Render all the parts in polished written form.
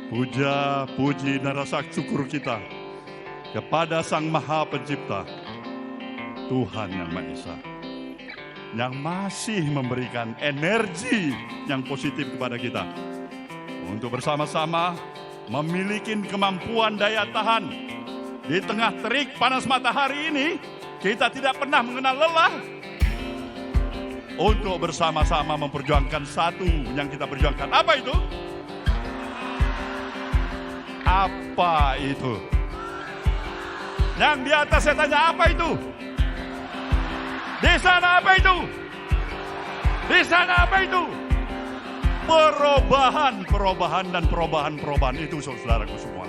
Puja, puji dan rasa syukur kita kepada Sang Maha Pencipta, Tuhan yang Maha Esa, yang masih memberikan energi yang positif kepada kita untuk bersama-sama memiliki kemampuan daya tahan. Di tengah terik panas matahari ini, kita tidak pernah mengenal lelah untuk bersama-sama memperjuangkan satu yang kita perjuangkan. Apa itu? Apa itu? Yang di atas saya tanya, apa itu? Di sana apa itu? Di sana apa itu? Perubahan dan perubahan itu, saudaraku semua.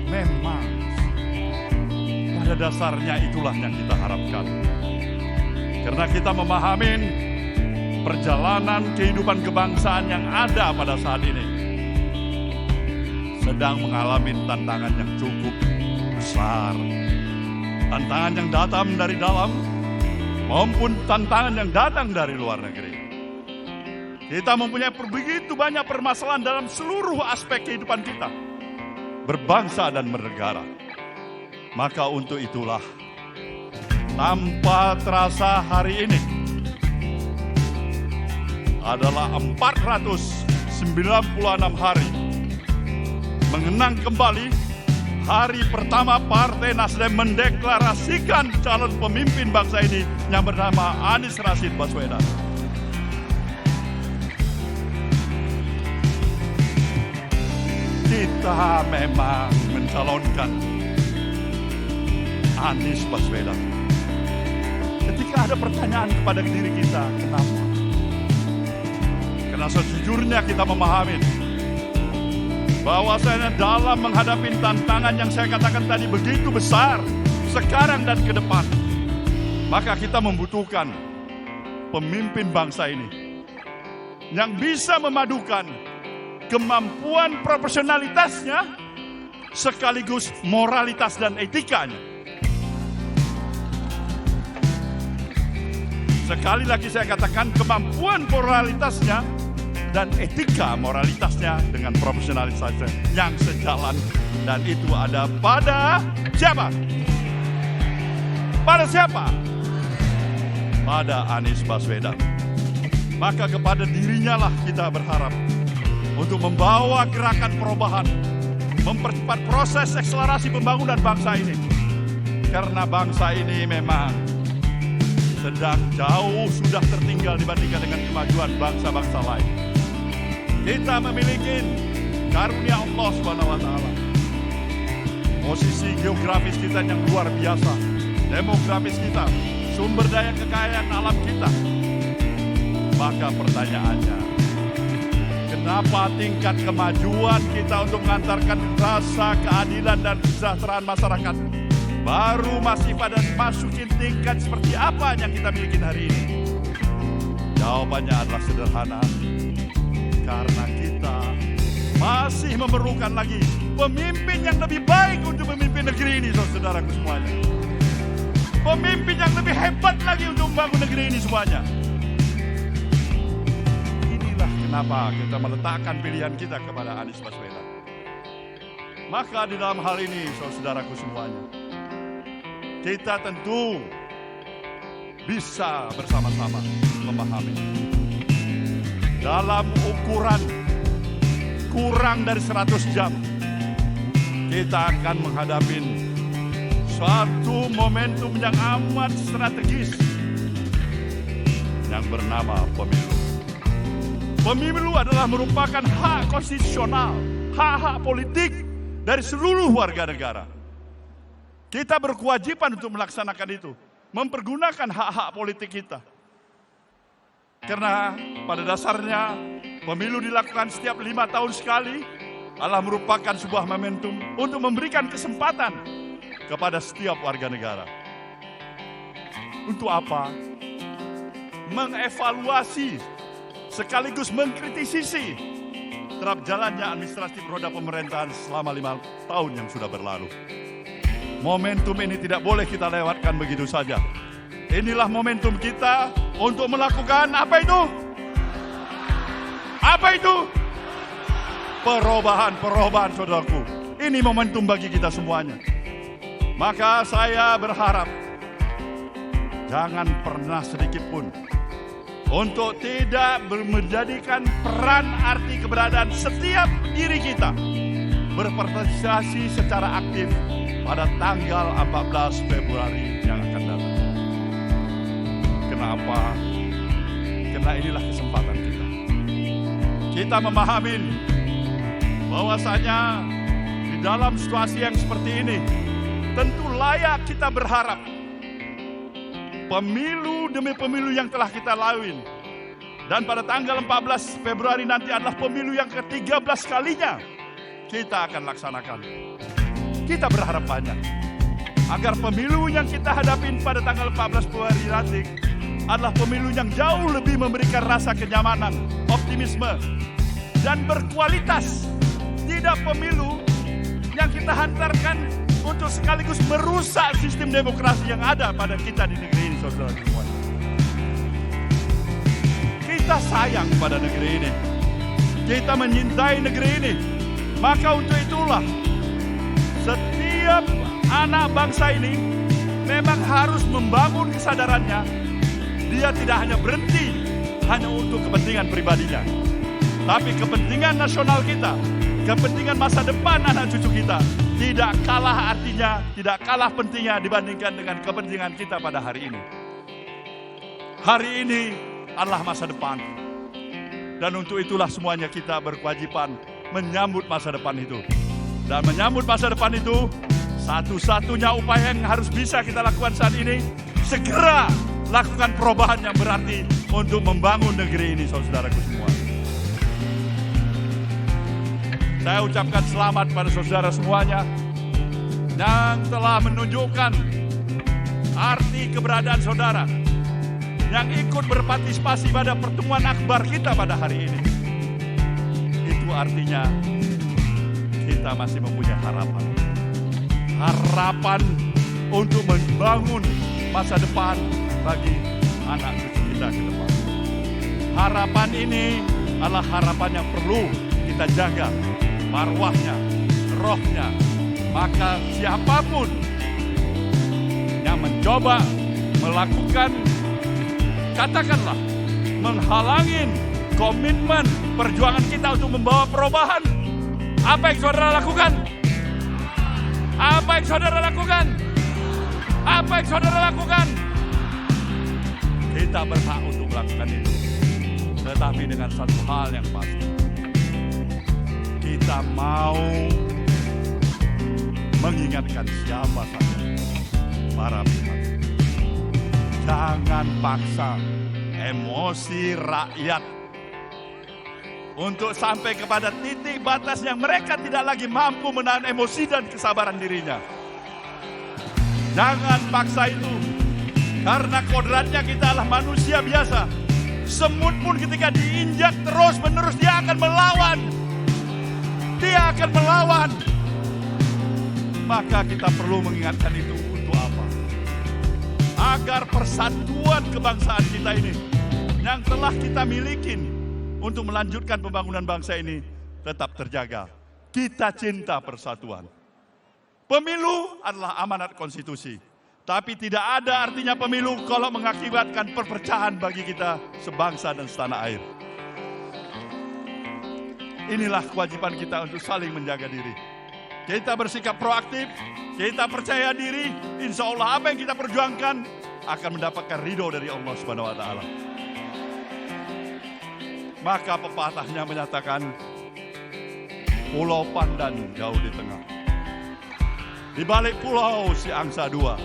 Memang pada dasarnya itulah yang kita harapkan. Karena kita memahami perjalanan kehidupan kebangsaan yang ada pada saat ini sedang mengalami tantangan yang cukup besar. Tantangan yang datang dari dalam maupun tantangan yang datang dari luar negeri. Kita mempunyai begitu banyak permasalahan dalam seluruh aspek kehidupan kita, berbangsa dan bernegara. Maka untuk itulah, tanpa terasa hari ini adalah 496 hari mengenang kembali hari pertama Partai Nasdem mendeklarasikan calon pemimpin bangsa ini yang bernama Anies Rashid Baswedan. Kita memang mencalonkan Anies Baswedan. Ketika ada pertanyaan kepada diri kita, kenapa? Karena sejujurnya kita memahami bahwasanya dalam menghadapi tantangan yang saya katakan tadi begitu besar sekarang dan ke depan, maka kita membutuhkan pemimpin bangsa ini yang bisa memadukan kemampuan profesionalitasnya sekaligus moralitas dan etikanya. Sekali lagi saya katakan, kemampuan moralitasnya dan etika moralitasnya dengan profesionalitasnya yang sejalan, dan itu ada pada siapa? Pada siapa? Pada Anies Baswedan. Maka kepada dirinya lah kita berharap untuk membawa gerakan perubahan, mempercepat proses akselerasi pembangunan bangsa ini. Karena bangsa ini memang sedang jauh sudah tertinggal dibandingkan dengan kemajuan bangsa-bangsa lain. Kita memiliki karunia Allah SWT. Posisi geografis kita yang luar biasa, demografis kita, sumber daya kekayaan alam kita. Maka pertanyaannya, kenapa tingkat kemajuan kita untuk mengantarkan rasa keadilan dan kesejahteraan masyarakat baru masih pada masukin tingkat seperti apa yang kita miliki hari ini? Jawabannya adalah sederhana. Karena kita masih memerlukan lagi pemimpin yang lebih baik untuk memimpin negeri ini, saudaraku semuanya. Pemimpin yang lebih hebat lagi untuk membangun negeri ini semuanya. Inilah kenapa kita meletakkan pilihan kita kepada Anies Baswedan. Maka di dalam hal ini, saudaraku semuanya, kita tentu bisa bersama-sama memahami dalam ukuran kurang dari 100 jam kita akan menghadapi suatu momentum yang amat strategis yang bernama pemilu. Pemilu adalah merupakan hak konstitusional, hak-hak politik dari seluruh warga negara. Kita berkewajiban untuk melaksanakan itu, mempergunakan hak-hak politik kita. Karena pada dasarnya pemilu dilakukan setiap 5 tahun sekali adalah merupakan sebuah momentum untuk memberikan kesempatan kepada setiap warga negara. Untuk apa? Mengevaluasi sekaligus mengkritisi terhadap jalannya administrasi roda pemerintahan selama 5 tahun yang sudah berlalu. Momentum ini tidak boleh kita lewatkan begitu saja. Inilah momentum kita untuk melakukan apa itu? Apa itu? perubahan saudaraku. Ini momentum bagi kita semuanya. Maka saya berharap jangan pernah sedikit pun untuk tidak menjadikan peran arti keberadaan setiap diri kita berpartisipasi secara aktif pada tanggal 14 Februari yang akan datang. Kenapa? Karena inilah kesempatan kita. Kita memahami bahwasanya di dalam situasi yang seperti ini tentu layak kita berharap pemilu demi pemilu yang telah kita lalui. Dan pada tanggal 14 Februari nanti adalah pemilu yang ke-13 kalinya kita akan laksanakan. Kita berharap banyak agar pemilu yang kita hadapi pada tanggal 14 Februari nanti adalah pemilu yang jauh lebih memberikan rasa kenyamanan, optimisme, dan berkualitas. Tidak pemilu yang kita hantarkan untuk sekaligus merusak sistem demokrasi yang ada pada kita di negeri ini, saudara semua. Kita sayang pada negeri ini. Kita menyintai negeri ini. Maka untuk itulah setiap anak bangsa ini memang harus membangun kesadarannya. Dia tidak hanya berhenti hanya untuk kepentingan pribadinya, tapi kepentingan nasional kita, kepentingan masa depan anak cucu kita tidak kalah artinya, tidak kalah pentingnya dibandingkan dengan kepentingan kita pada hari ini. Hari ini adalah masa depan. Dan untuk itulah semuanya kita berkewajiban menyambut masa depan itu. Dan menyambut masa depan itu, satu-satunya upaya yang harus bisa kita lakukan saat ini, segera lakukan perubahan yang berarti untuk membangun negeri ini, saudaraku semua. Saya ucapkan selamat pada saudara semuanya yang telah menunjukkan arti keberadaan saudara, yang ikut berpartisipasi pada pertemuan akbar kita pada hari ini. Itu artinya kita masih mempunyai harapan. Harapan untuk membangun masa depan bagi anak cucu kita ke depan. Harapan ini adalah harapan yang perlu kita jaga marwahnya, rohnya. Maka siapapun yang mencoba melakukan, katakanlah, menghalangi komitmen perjuangan kita untuk membawa perubahan, apa yang saudara lakukan? Apa yang saudara lakukan? Apa yang saudara lakukan? Kita berhak untuk melakukan itu. Tetapi dengan satu hal yang pasti, kita mau mengingatkan siapa saja para pihak. Jangan paksa emosi rakyat untuk sampai kepada titik batas yang mereka tidak lagi mampu menahan emosi dan kesabaran dirinya. Jangan paksa itu, karena kodratnya kita adalah manusia biasa. Semut pun ketika diinjak terus menerus dia akan melawan. Dia akan melawan. Maka kita perlu mengingatkan itu untuk apa? Agar persatuan kebangsaan kita ini yang telah kita miliki untuk melanjutkan pembangunan bangsa ini tetap terjaga. Kita cinta persatuan. Pemilu adalah amanat konstitusi. Tapi tidak ada artinya pemilu kalau mengakibatkan perpecahan bagi kita sebangsa dan setanah air. Inilah kewajiban kita untuk saling menjaga diri. Kita bersikap proaktif, kita percaya diri, insya Allah apa yang kita perjuangkan akan mendapatkan ridho dari Allah Subhanahu wa Ta'ala. Maka pepatahnya menyatakan, pulau Pandan jauh di tengah. Di balik pulau si angsa dua.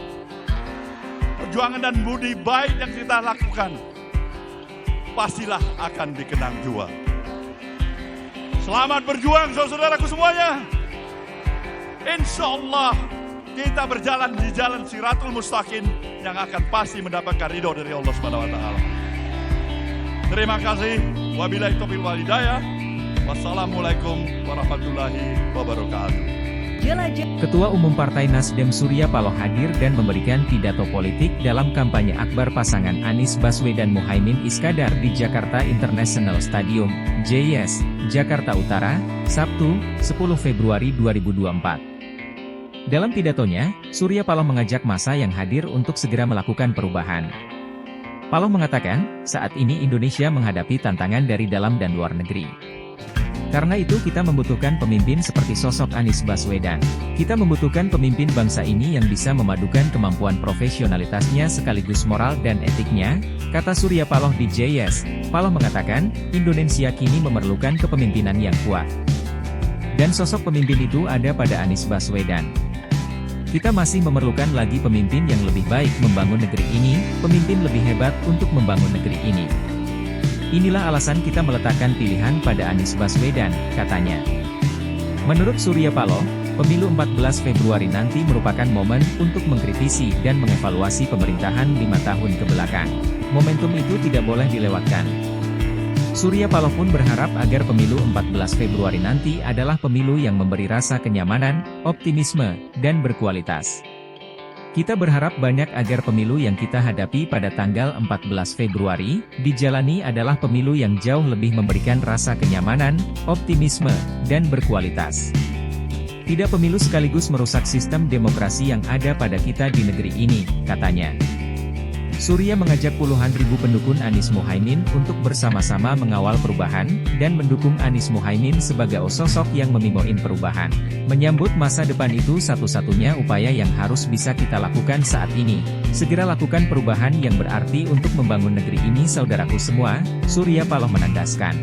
Perjuangan dan budi baik yang kita lakukan pastilah akan dikenang jua. Selamat berjuang saudaraku semuanya. Insya Allah kita berjalan di jalan Siratul Mustaqim yang akan pasti mendapatkan ridho dari Allah Subhanahu wa Ta'ala. Terima kasih. Wabillahi taufiq wal hidayah. Wassalamualaikum warahmatullahi wabarakatuh. Jelajah. Ketua Umum Partai Nasdem Surya Paloh hadir dan memberikan pidato politik dalam kampanye akbar pasangan Anies Baswedan Muhaimin Iskandar di Jakarta International Stadium, JIS, Jakarta Utara, Sabtu, 10 Februari 2024. Dalam pidatonya, Surya Paloh mengajak massa yang hadir untuk segera melakukan perubahan. Paloh mengatakan, saat ini Indonesia menghadapi tantangan dari dalam dan luar negeri. Karena itu kita membutuhkan pemimpin seperti sosok Anies Baswedan. Kita membutuhkan pemimpin bangsa ini yang bisa memadukan kemampuan profesionalitasnya sekaligus moral dan etiknya, kata Surya Paloh di JIS. Paloh mengatakan, Indonesia kini memerlukan kepemimpinan yang kuat. Dan sosok pemimpin itu ada pada Anies Baswedan. Kita masih memerlukan lagi pemimpin yang lebih baik membangun negeri ini, pemimpin lebih hebat untuk membangun negeri ini. Inilah alasan kita meletakkan pilihan pada Anies Baswedan, katanya. Menurut Surya Paloh, pemilu 14 Februari nanti merupakan momen untuk mengkritisi dan mengevaluasi pemerintahan 5 tahun ke belakang. Momentum itu tidak boleh dilewatkan. Surya Paloh pun berharap agar pemilu 14 Februari nanti adalah pemilu yang memberi rasa kenyamanan, optimisme, dan berkualitas. Kita berharap banyak agar pemilu yang kita hadapi pada tanggal 14 Februari, dijalani adalah pemilu yang jauh lebih memberikan rasa kenyamanan, optimisme, dan berkualitas. Tidak pemilu sekaligus merusak sistem demokrasi yang ada pada kita di negeri ini, katanya. Surya mengajak puluhan ribu pendukung Anies Muhaimin untuk bersama-sama mengawal perubahan, dan mendukung Anies Muhaimin sebagai sosok yang memimoin perubahan. Menyambut masa depan itu satu-satunya upaya yang harus bisa kita lakukan saat ini. Segera lakukan perubahan yang berarti untuk membangun negeri ini saudaraku semua, Surya Paloh menandaskan.